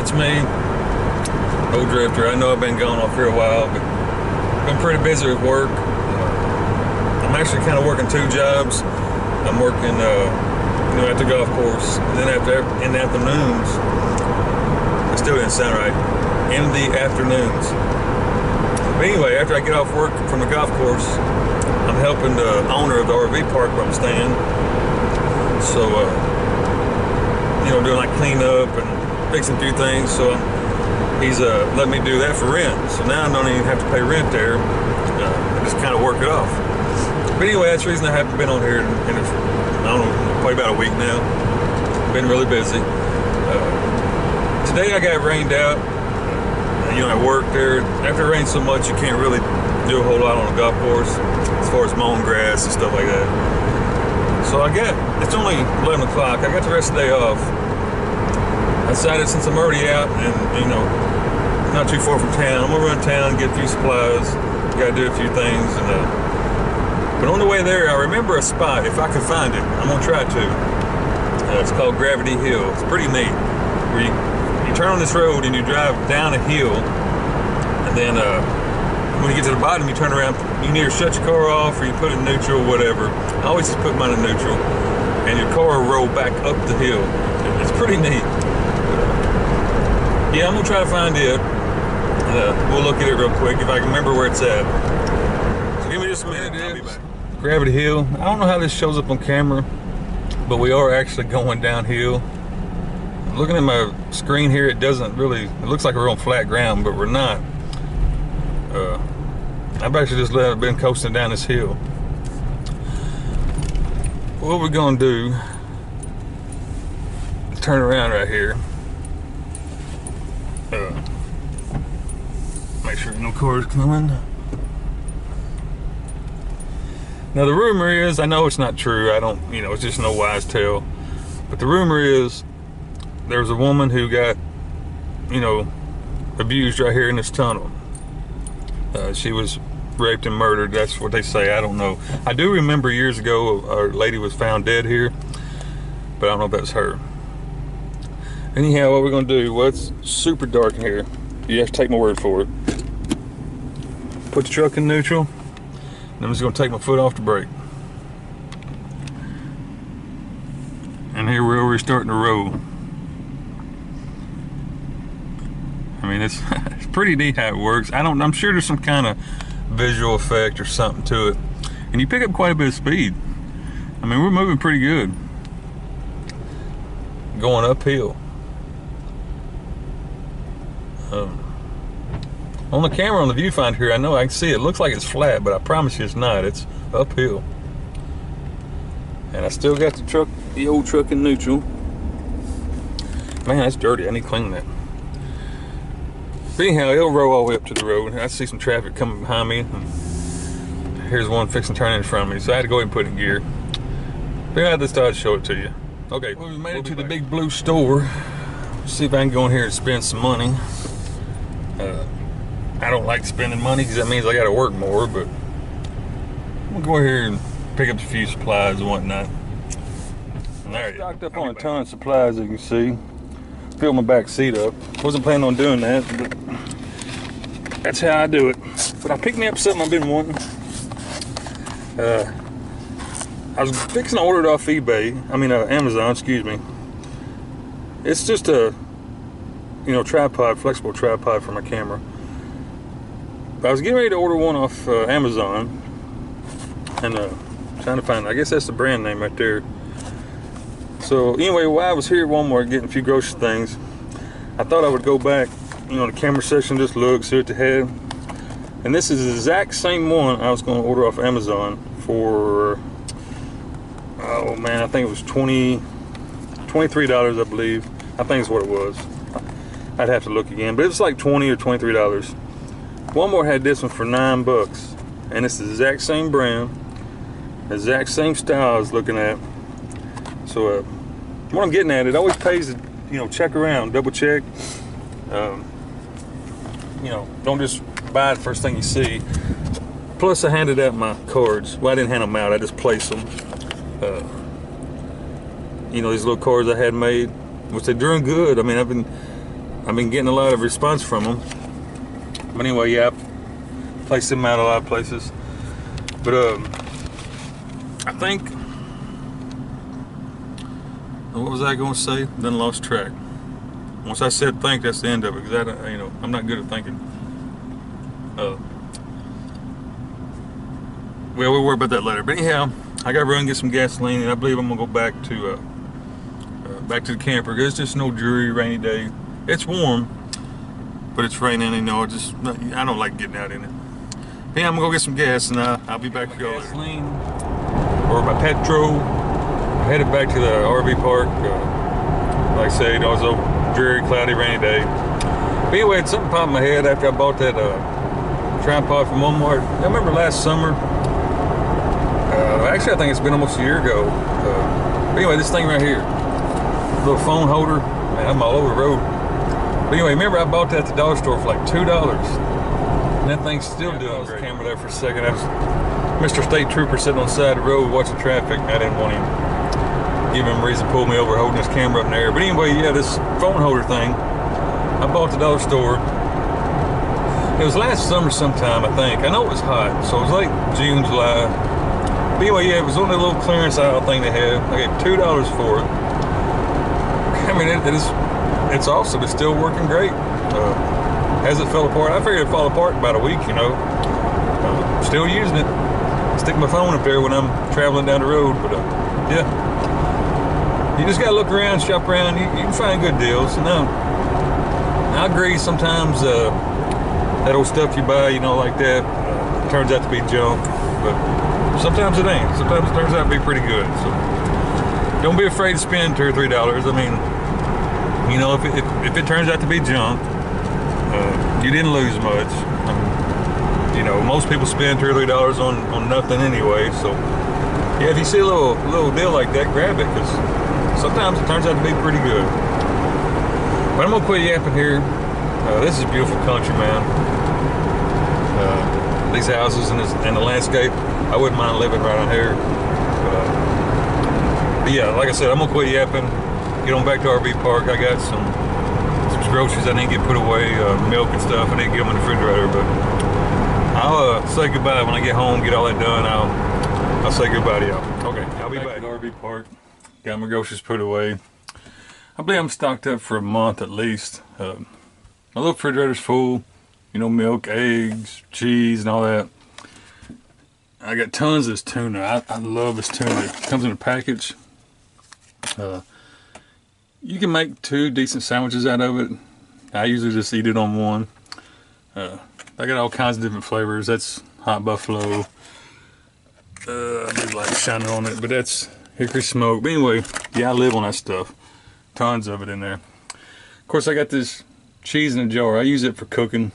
It's me, old drifter. I know I've been gone off here a while, but been pretty busy with work. I'm actually kind of working two jobs. I'm working, at the golf course, and then in the afternoons. It still didn't sound right. In the afternoons. But anyway, after I get off work from the golf course, I'm helping the owner of the RV park where I'm staying. So, doing like cleanup and fixing a few things. So he's letting me do that for rent. So now I don't even have to pay rent there. I just kind of work it off. But anyway, that's the reason I haven't been on here in I don't know, probably about a week now. Been really busy. Today I got rained out. I work there. After it rains so much, you can't really do a whole lot on the golf course as far as mowing grass and stuff like that. So it's only 11 o'clock. I got the rest of the day off. I decided since I'm already out and, not too far from town, I'm gonna run town, get a few supplies, gotta do a few things. But on the way there, I remember a spot, if I can find it, I'm gonna try to. It's called Gravity Hill. It's pretty neat. Where you turn on this road and you drive down a hill, and then when you get to the bottom, you turn around, you can either shut your car off or you put it in neutral, whatever. I always just put mine in neutral, and your car will roll back up the hill. It's pretty neat. Yeah, I'm gonna try to find it. We'll look at it real quick if I can remember where it's at. So give me just a minute. I'll be back. Gravity Hill. I don't know how this shows up on camera, but we are actually going downhill. Looking at my screen here, it looks like we're on flat ground, but we're not. I've actually just been coasting down this hill. What we're gonna do is turn around right here. Make sure no cars coming. Now the rumor is, I know it's not true, it's just no wise tale, but the rumor is there's a woman who got, abused right here in this tunnel. She was raped and murdered. That's what they say. I don't know. I do remember years ago a lady was found dead here, but I don't know if that's her. Anyhow, what we're gonna do, well, it's super dark in here. You have to take my word for it. Put the truck in neutral, and I'm just gonna take my foot off the brake. And here we're starting to roll. I mean, it's pretty neat how it works. I'm sure there's some kind of visual effect or something to it. And you pick up quite a bit of speed. I mean, we're moving pretty good. Going uphill. On the camera, on the viewfinder here, I know I can see it. It looks like it's flat, but I promise you it's not. It's uphill. And I still got the old truck in neutral. Man, that's dirty. I need to clean that. But anyhow, it'll roll all the way up to the road. I see some traffic coming behind me. Here's one fixing to turn in front of me, so I had to go ahead and put it in gear. But I just thought I'd show it to you. Okay, well, we made it to the big blue store. See if I can go in here and spend some money. I don't like spending money because that means I got to work more, but I'm gonna go here and pick up a few supplies and whatnot. And there, stocked up on a ton of supplies, as you can see. Filled my back seat up. Wasn't planning on doing that, but that's how I do it. But I picked me up something I've been wanting. I was fixing to order it off Amazon, excuse me. It's just a, tripod, flexible tripod for my camera. But I was getting ready to order one off Amazon, and trying to find, I guess that's the brand name right there. So anyway, while I was here at Walmart getting a few grocery things, I thought I would go back, the camera section, just look, see what they had. And this is the exact same one I was going to order off Amazon for, oh man, I think it was $23, I believe. I think is what it was. I'd have to look again, but it was like $20 or $23. Walmart had this one for $9, and it's the exact same brand, exact same style I was looking at. So what I'm getting at, it always pays to check around, double check. Don't just buy the first thing you see. Plus, I handed out my cards. Well, I didn't hand them out. I just placed them. These little cards I had made, which they're doing good. I mean, I've been getting a lot of response from them. But anyway, yeah, I placed them out a lot of places. But I think, what was I going to say? Then lost track. Once I said think, that's the end of it. Because I'm not good at thinking. Well, we'll worry about that later. But anyhow, I got to run and get some gasoline, and I believe I'm gonna go back to the camper. It's just no dreary rainy day. It's warm, but it's raining. I don't like getting out in it. But yeah, I'm gonna go get some gas, and I'll be back to go. Gasoline or my petrol. I'm headed back to the RV park. Like I said, it was a dreary, cloudy, rainy day. But anyway, something popped in my head after I bought that tripod from Walmart. I remember last summer. Actually, I think it's been almost a year ago. But anyway, this thing right here, little phone holder. Man, I'm all over the road. But anyway, remember I bought that at the dollar store for like $2. And that thing's still doing great. Camera there for a second. I was Mr. State Trooper sitting on the side of the road watching traffic. I didn't want him give him a reason to pull me over holding his camera up in the air. But anyway, yeah, this phone holder thing, I bought at the dollar store. It was last summer sometime, I think. I know it was hot, so it was like June, July. But anyway, yeah, it was on that little clearance aisle thing they had. I gave $2 for it. I mean, it's awesome. It's still working great. Has it fell apart? I figured it'd fall apart in about a week, still using it. Stick my phone up there when I'm traveling down the road. But yeah, you just gotta look around, shop around. You can find good deals. I agree. Sometimes that old stuff you buy, like that, turns out to be junk. But sometimes it ain't. Sometimes it turns out to be pretty good. So don't be afraid to spend $2 or $3. I mean, if it turns out to be junk, you didn't lose much. Most people spend $2 or $3 on nothing anyway. So yeah, if you see a little deal like that, grab it, because sometimes it turns out to be pretty good. But I'm gonna quit yapping here. This is beautiful country, man. These houses and the landscape, I wouldn't mind living right on here. But yeah, like I said, I'm gonna quit yapping, get on back to RV park. I got some groceries I need to get put away, milk and stuff. I need to get them in the refrigerator, but I'll say goodbye when I get home, get all that done. I'll say goodbye to y'all. Okay, I'll be back at the RV park. Got my groceries put away. I believe I'm stocked up for a month at least. My little refrigerator's full. Milk, eggs, cheese, and all that. I got tons of this tuna. I love this tuna. It comes in a package. You can make 2 decent sandwiches out of it. I usually just eat it on one. I got all kinds of different flavors. That's hot buffalo. I just like shining on it, but that's hickory smoke. But anyway, yeah, I live on that stuff. Tons of it in there. Of course, I got this cheese in a jar. I use it for cooking.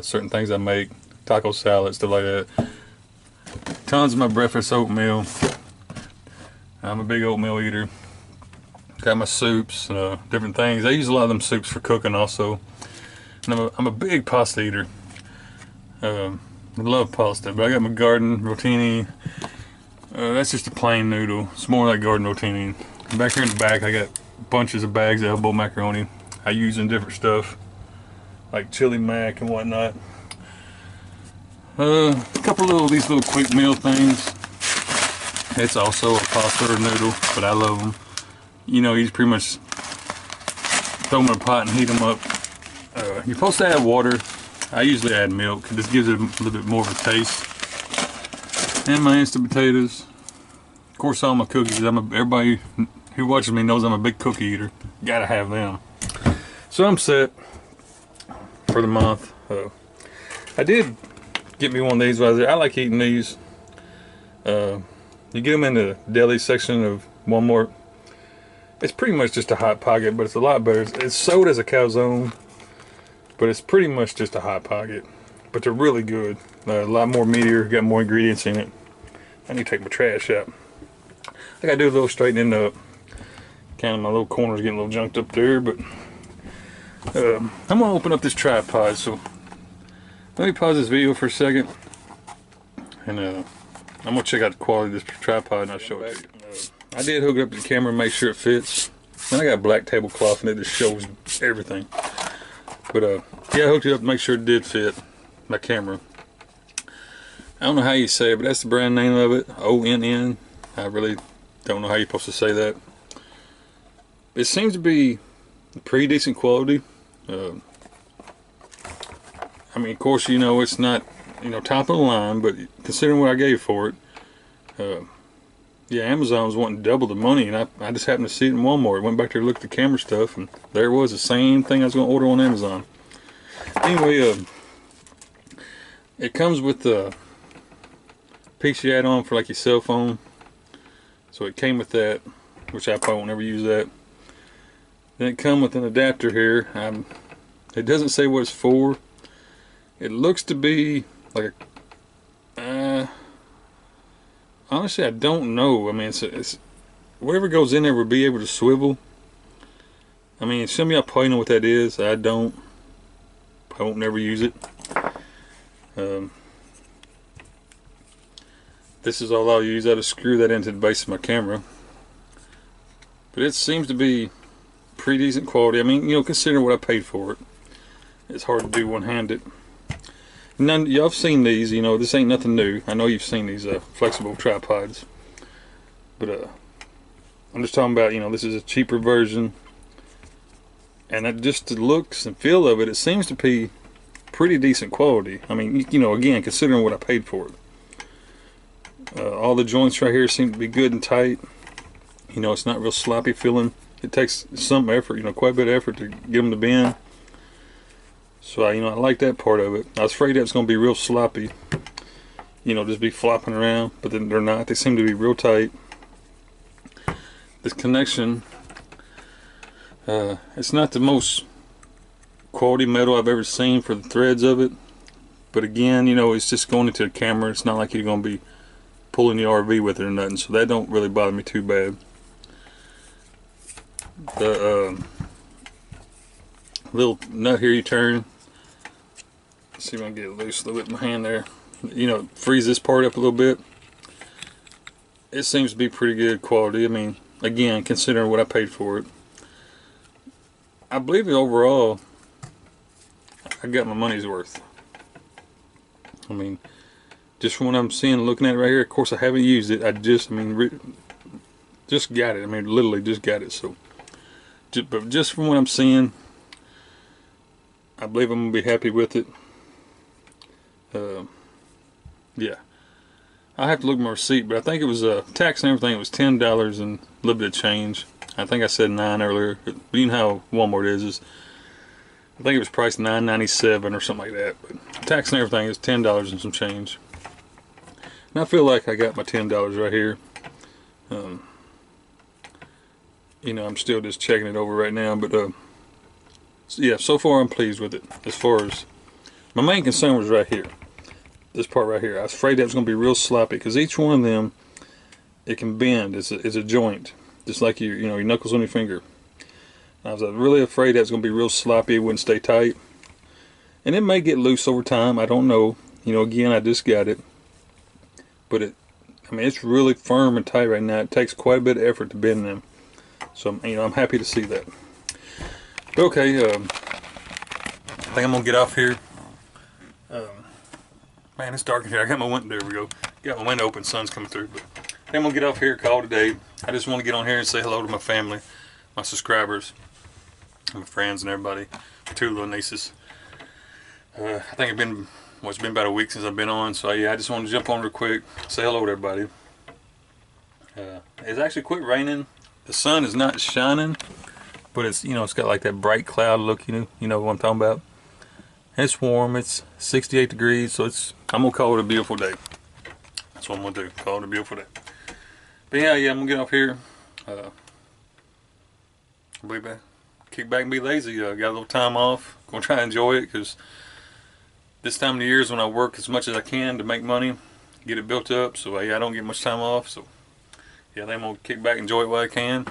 Certain things I make, taco salad, stuff like that. Tons of my breakfast oatmeal. I'm a big oatmeal eater. Got my soups, different things. I use a lot of them soups for cooking also. And I'm a big pasta eater. I love pasta, but I got my garden rotini. That's just a plain noodle. It's more like garden rotini. Back here in the back, I got bunches of bags of elbow macaroni. I use in different stuff, like chili mac and whatnot. A couple of these little quick meal things. It's also a pasta or noodle, but I love them. You just pretty much throw them in a pot and heat them up. You're supposed to add water. I usually add milk. It just gives it a little bit more of a taste. And my instant potatoes. Of course, all my cookies. Everybody who watches me knows I'm a big cookie eater. Gotta have them. So I'm set for the month. I did get me one of these while I was there. I like eating these. You get them in the deli section of Walmart. It's pretty much just a Hot Pocket, but it's a lot better. It's sold as a calzone, but it's pretty much just a Hot Pocket. But they're really good. A lot more meatier, got more ingredients in it. I need to take my trash out. I gotta do a little straightening up. Kind of my little corner's getting a little junked up there, but I'm gonna open up this tripod. So let me pause this video for a second, and I'm gonna check out the quality of this tripod and I'll show it. I did hook it up to the camera and make sure it fits. And I got a black tablecloth and it just shows everything. But yeah, I hooked it up to make sure it did fit my camera. I don't know how you say it, but that's the brand name of it, ONN. I really don't know how you're supposed to say that. It seems to be pretty decent quality. I mean, of course, you know, it's not, you know, top of the line, but considering what I gave for it, yeah, Amazon was wanting double the money, and I just happened to see it in Walmart. Went back there to look at the camera stuff, and there it was, the same thing I was going to order on Amazon. Anyway, it comes with the PC add-on for like your cell phone. So it came with that, which I probably won't ever use that. Then it comes with an adapter here. It doesn't say what it's for. It looks to be like a... honestly, I don't know. I mean, it's whatever goes in there will be able to swivel. I mean, some of y'all probably know what that is. I don't. I won't never use it. This is all I'll use. I'll just screw that into the base of my camera. But it seems to be pretty decent quality. I mean, you know, considering what I paid for it, it's hard to do one-handed. None, y'all have seen these, you know, this ain't nothing new. I know you've seen these flexible tripods. But I'm just talking about, you know, this is a cheaper version. And just the looks and feel of it, it seems to be pretty decent quality. I mean, you know, again, considering what I paid for it. All the joints right here seem to be good and tight. You know, it's not real sloppy feeling. It takes some effort, you know, quite a bit of effort to get them to bend. So, you know, I like that part of it. I was afraid that was going to be real sloppy. You know, just be flopping around. But then they're not. They seem to be real tight. This connection, it's not the most quality metal I've ever seen for the threads of it. But again, you know, it's just going into a camera. It's not like you're going to be pulling the RV with it or nothing. So that don't really bother me too bad. The little nut here you turn. Let's see if I can get it loose a little bit in my hand there. You know, freeze this part up a little bit. It seems to be pretty good quality. I mean, again, considering what I paid for it. I believe that overall, I got my money's worth. I mean, just from what I'm seeing, looking at it right here, of course I haven't used it. Just got it. I mean, literally just got it. So, but just from what I'm seeing, I believe I'm gonna be happy with it. Yeah, I have to look at my receipt, but I think it was tax and everything. It was $10 and a little bit of change. I think I said $9 earlier. But you know how Walmart is I think it was priced $9.97 or something like that. But tax and everything is $10 and some change. And I feel like I got my $10 right here. You know, I'm still just checking it over right now, but yeah, so far I'm pleased with it. As far as my main concern was right here, this part right here. I was afraid that was going to be real sloppy because each one of them, it can bend. It's a joint, just like you know your knuckles on your finger. I was really afraid that was going to be real sloppy. It wouldn't stay tight, and it may get loose over time. I don't know. You know, again, I just got it, but I mean, it's really firm and tight right now. It takes quite a bit of effort to bend them. So, you know, I'm happy to see that. But okay, I think I'm gonna get off here. Man, it's dark in here. I got my window. There we go. Got my window open. Sun's coming through. But I think I'm gonna get off here. Call today. I just want to get on here and say hello to my family, my subscribers, my friends, and everybody. My 2 little nieces. I think it's been about a week since I've been on. So yeah, I just wanted to jump on real quick, say hello to everybody. It's actually quit raining. The sun is not shining, but it's, you know, it's got like that bright cloud look, you know what I'm talking about. It's warm, it's 68 degrees, so I'm gonna call it a beautiful day. That's what I'm gonna do, call it a beautiful day. But yeah, I'm gonna get off here. Kick back and be lazy. Got a little time off. Gonna try to enjoy it, because this time of the year is when I work as much as I can to make money, get it built up. So yeah, I don't get much time off. So yeah, I'm gonna kick back, enjoy it while I can,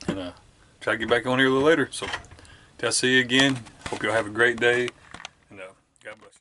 and try to get back on here a little later. So till I see you again, hope y'all have a great day, and God bless you.